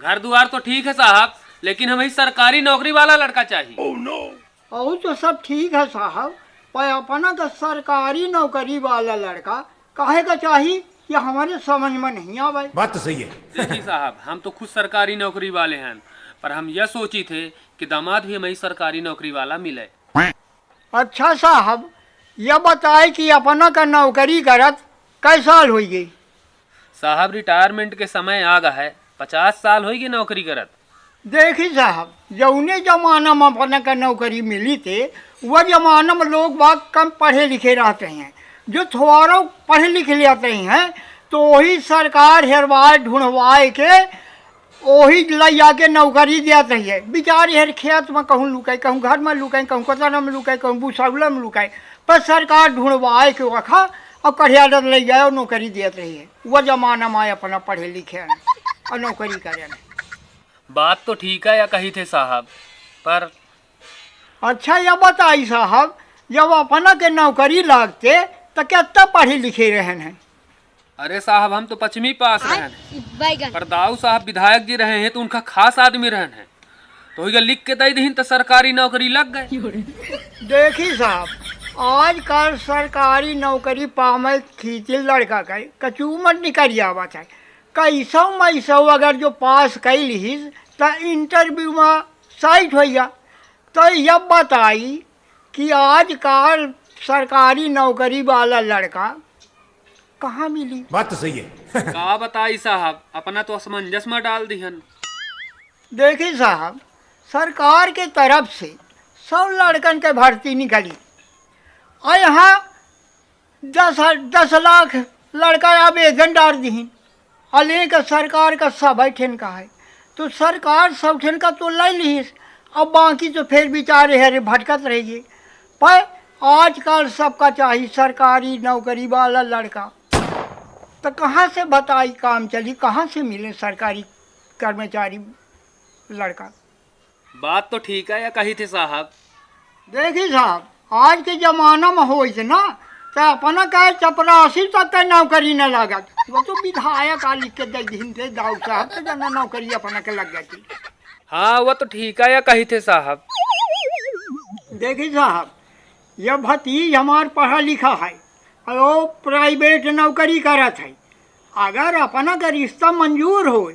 घर द्वार तो ठीक है साहब, लेकिन हमें सरकारी नौकरी वाला लड़का चाहिए। oh, no. और तो सब ठीक है साहब, पर अपना का सरकारी नौकरी वाला लड़का काहे का चाहिए ये हमारे समझ में नहीं आवे। बात तो सही है। देखिए साहब, हम तो खुद सरकारी नौकरी वाले हैं, पर हम यह सोची थे कि दामाद भी हमें सरकारी नौकरी वाला मिले। अच्छा साहब, यह बताए कि अपना का नौकरी करत कई साल हो गई? साहब रिटायरमेंट के समय आ गया है, 50 साल होगी नौकरी करत। देखी साहब, जौने जमाना में अपना का नौकरी मिली थे वह जमाना में लोग बाग कम पढ़े लिखे रहते हैं। जो थोड़ा पढ़े लिखे लेते हैं तो वही सरकार हेरवाए ढूंढवाए के वही ले जाके नौकरी देते है। बेचारे हर खेत में कहूँ लुकाए, कहूँ घर में लुकाए, कहूँ कोतरा में लुकाए, कहूँ भूसौला में लुकाए, पर सरकार ढूंढवाए के रखा और कढ़िया ले जाए और नौकरी देते रही है। वह जमाना में अपना पढ़े लिखे हैं और नौकरी करें। बात तो ठीक है या कही थे साहब, पर अच्छा यह बताई साहब, जब अपना के नौकरी लगते तो कितना पढ़े लिखे रहन हैं? अरे साहब हम तो 5वीं पास रहन हैं, पर दाऊ साहब विधायक जी रहे हैं तो उनका खास आदमी रहन है, तो ये लिख के दे दीन तो सरकारी नौकरी लग गए। देखी साहब, आजकल सरकारी नौकरी पावे खींचे लड़का का कचूमर निकल जावा चाहे कैसो मैसो अगर जो पास कैलिस तो इंटरव्यू में साइट हो गया। तो यह बताई कि आजकल सरकारी नौकरी वाला लड़का कहाँ मिली? बात तो सही है। का बताई साहब, अपना तो असमंजस में डाल दिहन। देखिए साहब, सरकार के तरफ से 100 लड़कन के भर्ती निकली और यहाँ 10 लाख लड़का आवेदन डाल दी और लेकर सरकार का सब ठन का है, तो सरकार सब ठन का तो ले ली, अब बाकी तो फिर बेचारे है भटकत रहेगी। पर आजकल सबका चाहिए सरकारी नौकरी वाला लड़का, तो कहाँ से बताई काम चली, कहाँ से मिले सरकारी कर्मचारी लड़का? बात तो ठीक है या कही थे साहब। देखिए साहब, आज के ज़माना में हो ना तो अपना कहे 84 तक का नौकरी न लागत, वो तो विधायक आ लिख के दे दिन थे दाऊ साहब तो जना नौकरी अपना के लग जाती। हाँ वो तो ठीक है या कही थे साहब। देखिए साहब, यह भतीज हमार पढ़ा लिखा है और वो प्राइवेट नौकरी करत है। अगर अपना का रिश्ता मंजूर हो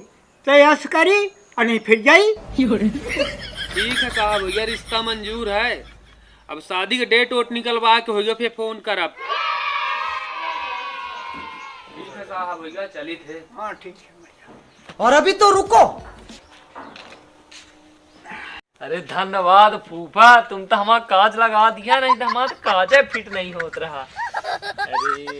तो यस करी और नहीं फिर जाई। ठीक है साहब, भैया रिश्ता मंजूर है, अब शादी के डेट वोट निकलवा के होइयो फिर फोन करब। ठीक है साहब, भैया चली थे। हाँ ठीक है। और अभी तो रुको। अरे धन्यवाद फूफा, तुम तो हमारा काज लगा दिया, नहीं तो हमारा काज फिट नहीं होत रहा। अरे